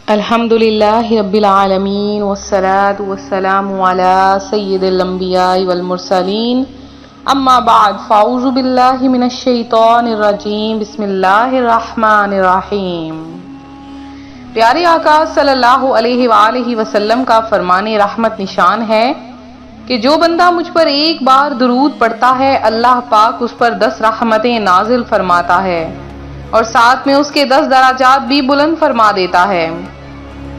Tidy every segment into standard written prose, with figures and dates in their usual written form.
الحمدللہ رب العالمین والصلاة والسلام علی سید الانبیاء والمرسلین اما بعد فاعوذ باللہ من الشیطان الرجیم بسم اللہ الرحمن الرحیم۔ پیارے آقا صلی اللہ علیہ وآلہ وسلم کا فرمان رحمت نشان ہے کہ جو بندہ مجھ پر ایک بار درود پڑھتا ہے اللہ پاک اس پر 10 رحمتیں نازل فرماتا ہے اور ساتھ میں اس کے 10 درجات بھی بلند فرما دیتا ہے۔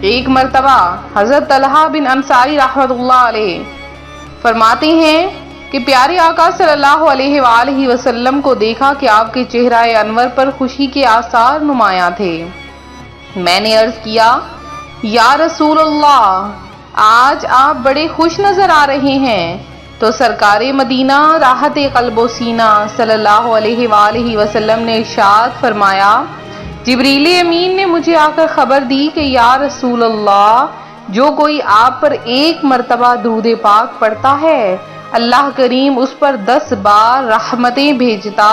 ایک مرتبہ حضرت طلحہ بن انصاری رحمۃ اللہ علیہ فرماتے ہیں کہ پیارے آقا صلی اللہ علیہ وآلہ وسلم کو دیکھا کہ آپ کے چہرہ انور پر خوشی کے آثار نمایاں تھے۔ میں نے عرض کیا یا رسول اللہ، آج آپ بڑے خوش نظر آ رہے ہیں۔ تو سرکار مدینہ راحت قلب و سینہ صلی اللہ علیہ وآلہ وسلم نے ارشاد فرمایا، جبریل امین نے مجھے آ کر خبر دی کہ یا رسول اللہ، جو کوئی آپ پر ایک مرتبہ درود پاک پڑھتا ہے اللہ کریم اس پر 10 بار رحمتیں بھیجتا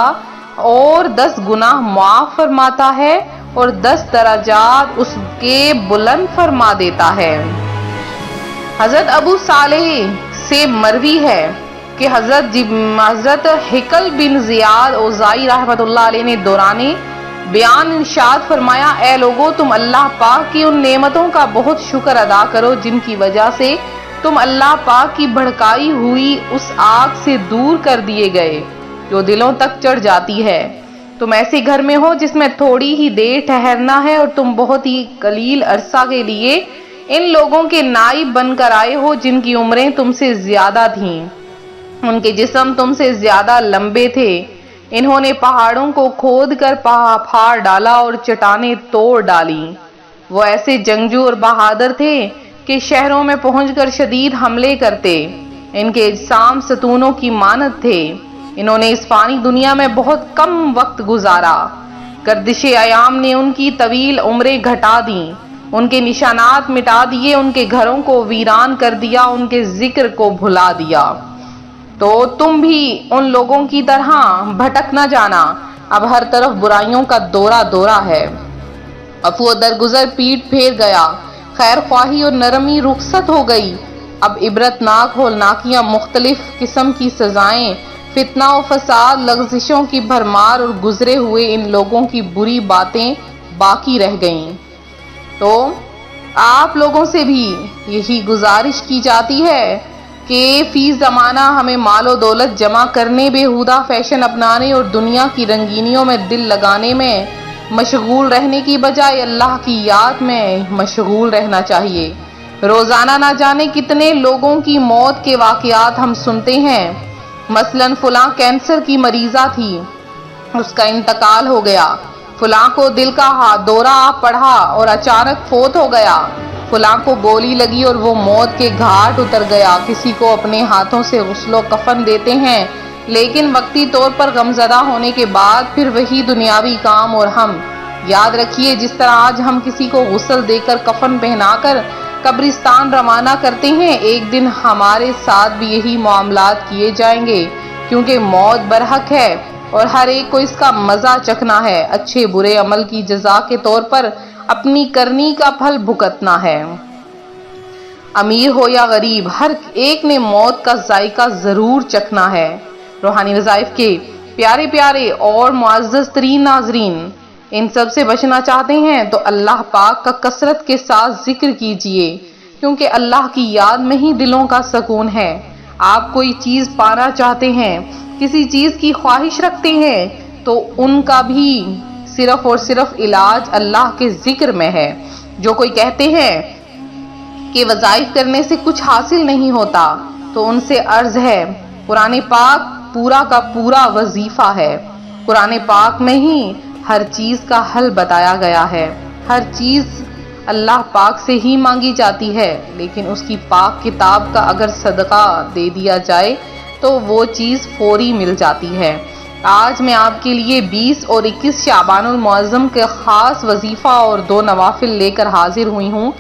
اور 10 گناہ معاف فرماتا ہے اور 10 درجات اس کے بلند فرما دیتا ہے۔ حضرت ابو صالح سے مروی ہے کہ حضرت حکل بن زیاد اوزائی رحمۃ اللہ علیہ نے دوران بیان ارشاد فرمایا، اے لوگو، تم اللہ پاک کی ان نعمتوں کا بہت شکر ادا کرو جن کی وجہ سے تم اللہ پاک کی بھڑکائی ہوئی اس آگ سے دور کر دیے گئے جو دلوں تک چڑھ جاتی ہے۔ تم ایسے گھر میں ہو جس میں تھوڑی ہی دیر ٹھہرنا ہے اور تم بہت ہی قلیل عرصہ کے لیے ان لوگوں کے نائب بن کر آئے ہو جن کی عمریں تم سے زیادہ تھیں، ان کے جسم تم سے زیادہ لمبے تھے۔ انہوں نے پہاڑوں کو کھود کر پھاڑ ڈالا اور چٹانیں توڑ ڈالی۔ وہ ایسے جنگجو اور بہادر تھے کہ شہروں میں پہنچ کر شدید حملے کرتے۔ ان کے اجسام ستونوں کی مانند تھے۔ انہوں نے اس فانی دنیا میں بہت کم وقت گزارا۔ گردش ایام نے ان کی طویل عمریں گھٹا دیں، ان کے نشانات مٹا دیے، ان کے گھروں کو ویران کر دیا، ان کے ذکر کو بھلا دیا۔ تو تم بھی ان لوگوں کی طرح بھٹک نہ جانا، اب ہر طرف برائیوں کا دورہ ہے۔ عفو و درگزر پیٹ پھیر گیا، خیر خواہی اور نرمی رخصت ہو گئی۔ اب عبرت ناک ہولناکیاں، مختلف قسم کی سزائیں، فتنہ و فساد، لغزشوں کی بھرمار اور گزرے ہوئے ان لوگوں کی بری باتیں باقی رہ گئیں۔ تو آپ لوگوں سے بھی یہی گزارش کی جاتی ہے کہ فی زمانہ ہمیں مال و دولت جمع کرنے، بیہودہ فیشن اپنانے اور دنیا کی رنگینیوں میں دل لگانے میں مشغول رہنے کی بجائے اللہ کی یاد میں مشغول رہنا چاہیے۔ روزانہ نہ جانے کتنے لوگوں کی موت کے واقعات ہم سنتے ہیں۔ مثلاً فلاں کینسر کی مریضہ تھی، اس کا انتقال ہو گیا، فلاں کو دل کا دورہ پڑا اور اچانک فوت ہو گیا، فلاں کو گولی لگی اور وہ موت کے گھاٹ اتر گیا۔ کسی کو اپنے ہاتھوں سے غسل و کفن دیتے ہیں لیکن وقتی طور پر غمزدہ ہونے کے بعد پھر وہی دنیاوی کام اور ہم۔ یاد رکھیے، جس طرح آج ہم کسی کو غسل دے کر کفن پہنا کر قبرستان روانہ کرتے ہیں، ایک دن ہمارے ساتھ بھی یہی معاملات کیے جائیں گے، کیونکہ موت برحق ہے اور ہر ایک کو اس کا مزہ چکھنا ہے، اچھے برے عمل کی جزا کے طور پر اپنی کرنی کا پھل بھگتنا ہے۔ امیر ہو یا غریب، ہر ایک نے موت کا ذائقہ ضرور چکھنا ہے۔ روحانی وظائف کے پیارے پیارے اور معزز ترین ناظرین، ان سب سے بچنا چاہتے ہیں تو اللہ پاک کا کثرت کے ساتھ ذکر کیجئے، کیونکہ اللہ کی یاد میں ہی دلوں کا سکون ہے۔ آپ کوئی چیز پانا چاہتے ہیں، کسی چیز کی خواہش رکھتے ہیں تو ان کا بھی صرف اور صرف علاج اللہ کے ذکر میں ہے۔ جو کوئی کہتے ہیں کہ وظائف کرنے سے کچھ حاصل نہیں ہوتا تو ان سے عرض ہے، قرآن پاک پورا کا پورا وظیفہ ہے۔ قرآن پاک میں ہی ہر چیز کا حل بتایا گیا ہے۔ ہر چیز اللہ پاک سے ہی مانگی جاتی ہے، لیکن اس کی پاک کتاب کا اگر صدقہ دے دیا جائے تو وہ چیز فوری مل جاتی ہے۔ آج میں آپ کے لیے 20 اور 21 شعبان المعظم کے خاص وظیفہ اور 2 نوافل لے کر حاضر ہوئی ہوں۔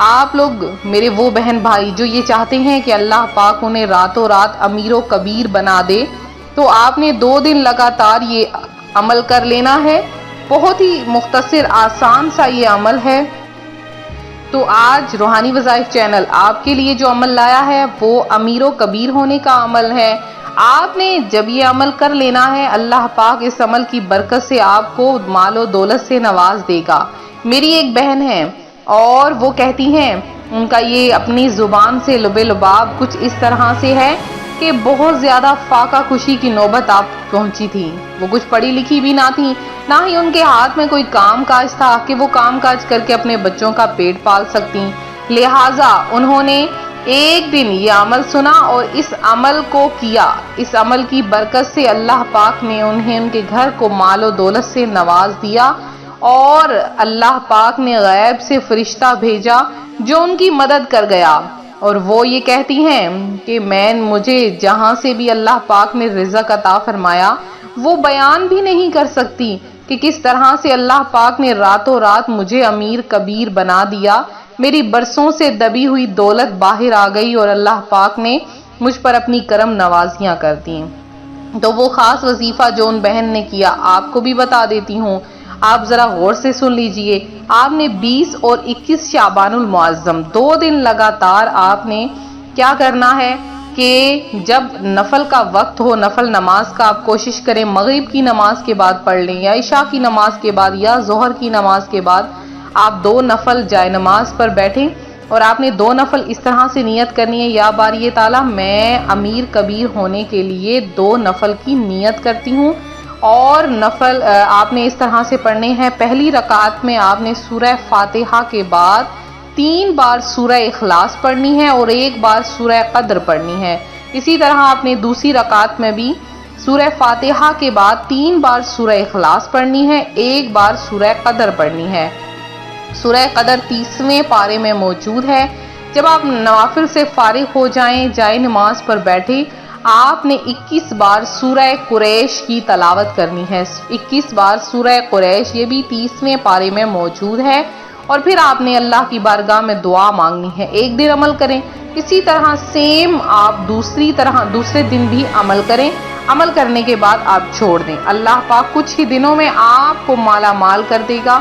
آپ لوگ میرے وہ بہن بھائی جو یہ چاہتے ہیں کہ اللہ پاک انہیں راتوں رات امیر و کبیر بنا دے، تو آپ نے 2 دن لگاتار یہ عمل کر لینا ہے۔ بہت ہی مختصر آسان سا یہ عمل ہے۔ تو آج روحانی وظائف چینل آپ کے لیے جو عمل لایا ہے وہ امیر و کبیر ہونے کا عمل ہے۔ آپ نے جب یہ عمل کر لینا ہے، اللہ پاک اس عمل کی برکت سے آپ کو مال و دولت سے نواز دے گا۔ میری ایک بہن ہے اور وہ کہتی ہیں، ان کا یہ اپنی زبان سے لب لباب کچھ اس طرح سے ہے کہ بہت زیادہ فاقہ کشی کی نوبت آپ پہنچی تھی۔ وہ کچھ پڑھی لکھی بھی نہ تھی، نہ ہی ان کے ہاتھ میں کوئی کام کاج تھا کہ وہ کام کاج کر کے اپنے بچوں کا پیٹ پال سکتی۔ لہٰذا انہوں نے ایک دن یہ عمل سنا اور اس عمل کو کیا۔ اس عمل کی برکت سے اللہ پاک نے انہیں ان کے گھر کو مال و دولت سے نواز دیا، اور اللہ پاک نے غیب سے فرشتہ بھیجا جو ان کی مدد کر گیا۔ اور وہ یہ کہتی ہیں کہ مجھے جہاں سے بھی اللہ پاک نے رزق عطا فرمایا وہ بیان بھی نہیں کر سکتی کہ کس طرح سے اللہ پاک نے راتوں رات مجھے امیر کبیر بنا دیا۔ میری برسوں سے دبی ہوئی دولت باہر آ گئی اور اللہ پاک نے مجھ پر اپنی کرم نوازیاں کر دیں۔ تو وہ خاص وظیفہ جو ان بہن نے کیا آپ کو بھی بتا دیتی ہوں، آپ ذرا غور سے سن لیجئے۔ آپ نے 20 اور 21 شعبان المعظم 2 دن لگاتار آپ نے کیا کرنا ہے کہ جب نفل کا وقت ہو، نفل نماز کا آپ کوشش کریں مغرب کی نماز کے بعد پڑھ لیں، یا عشاء کی نماز کے بعد، یا ظہر کی نماز کے بعد آپ 2 نفل جائے نماز پر بیٹھیں، اور آپ نے 2 نفل اس طرح سے نیت کرنی ہے، یا باری تعالیٰ میں امیر کبیر ہونے کے لیے 2 نفل کی نیت کرتی ہوں۔ اور نفل آپ نے اس طرح سے پڑھنے ہیں، پہلی رکعت میں آپ نے سورہ فاتحہ کے بعد 3 بار سورہ اخلاص پڑھنی ہے اور 1 بار سورہ قدر پڑھنی ہے۔ اسی طرح آپ نے دوسری رکعت میں بھی سورہ فاتحہ کے بعد 3 بار سورہ اخلاص پڑھنی ہے، 1 بار سورہ قدر پڑھنی ہے۔ سورہ قدر 30ویں پارے میں موجود ہے۔ جب آپ نوافل سے فارغ ہو جائیں، جائے نماز پر بیٹھے، آپ نے 21 بار سورہ قریش کی تلاوت کرنی ہے۔ 21 بار سورہ قریش، یہ بھی 30ویں پارے میں موجود ہے۔ اور پھر آپ نے اللہ کی بارگاہ میں دعا مانگنی ہے۔ ایک دن عمل کریں، اسی طرح سیم آپ دوسرے دن بھی عمل کریں۔ عمل کرنے کے بعد آپ چھوڑ دیں، اللہ پاک کچھ ہی دنوں میں آپ کو مالا مال کر دے گا۔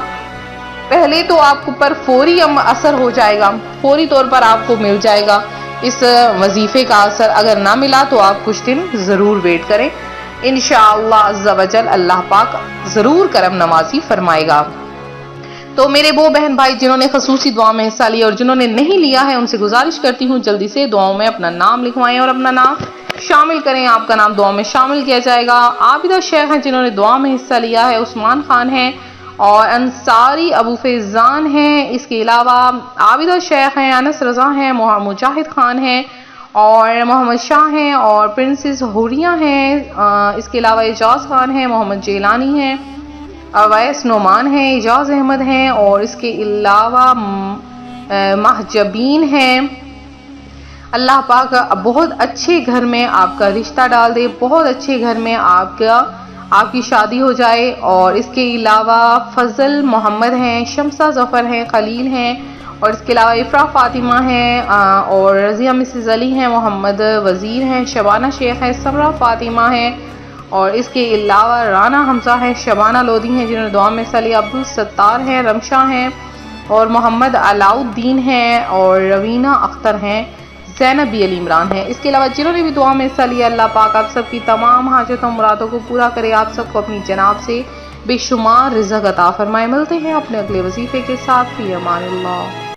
پہلے تو آپ پر فوری اثر ہو جائے گا، فوری طور پر آپ کو مل جائے گا اس وظیفے کا اثر۔ اگر نہ ملا تو آپ کچھ دن ضرور ویٹ کریں، انشاءاللہ عز و جل اللہ پاک ضرور کرم نوازی فرمائے گا۔ تو میرے وہ بہن بھائی جنہوں نے خصوصی دعا میں حصہ لیا اور جنہوں نے نہیں لیا ہے، ان سے گزارش کرتی ہوں جلدی سے دعاؤں میں اپنا نام لکھوائیں اور اپنا نام شامل کریں، آپ کا نام دعا میں شامل کیا جائے گا۔ عابدہ شیخ ہیں جنہوں نے دعا میں حصہ لیا ہے، عثمان خان ہیں، اور انصاری ابو فیضان ہیں۔ اس کے علاوہ عابدہ شیخ ہیں، انس رضا ہیں، مجاہد خان ہیں، اور محمد شاہ ہیں، اور پرنسس حوریہ ہیں۔ اس کے علاوہ اعجاز خان ہیں، محمد جیلانی ہیں، اویس نعمان ہیں، اعجاز احمد ہیں، اور اس کے علاوہ محجبین ہیں۔ اللہ پاک بہت اچھے گھر میں آپ کا رشتہ ڈال دے، بہت اچھے گھر میں آپ کی شادی ہو جائے۔ اور اس کے علاوہ فضل محمد ہیں، شمسہ ظفر ہیں، خلیل ہیں، اور اس کے علاوہ افرا فاطمہ ہیں، اور رضیہ مسز علی ہیں، محمد وزیر ہیں، شبانہ شیخ ہیں، سمرہ فاطمہ ہیں، اور اس کے علاوہ رانا حمزہ ہیں، شبانہ لودھی ہیں جنہوں نے دعا میں حصہ لیا، عبدالستار ہیں، رمشا ہیں، اور محمد علاؤ الدین ہیں، اور روینہ اختر ہیں، زینب علی عمران ہیں۔ اس کے علاوہ جنہوں نے بھی دعا میں حصہ لیا، اللہ پاک آپ سب کی تمام حاجتوں مرادوں کو پورا کرے، آپ سب کو اپنی جناب سے بے شمار رزق عطا فرمائے۔ ملتے ہیں اپنے اگلے وظیفے کے ساتھ، فی امان اللہ۔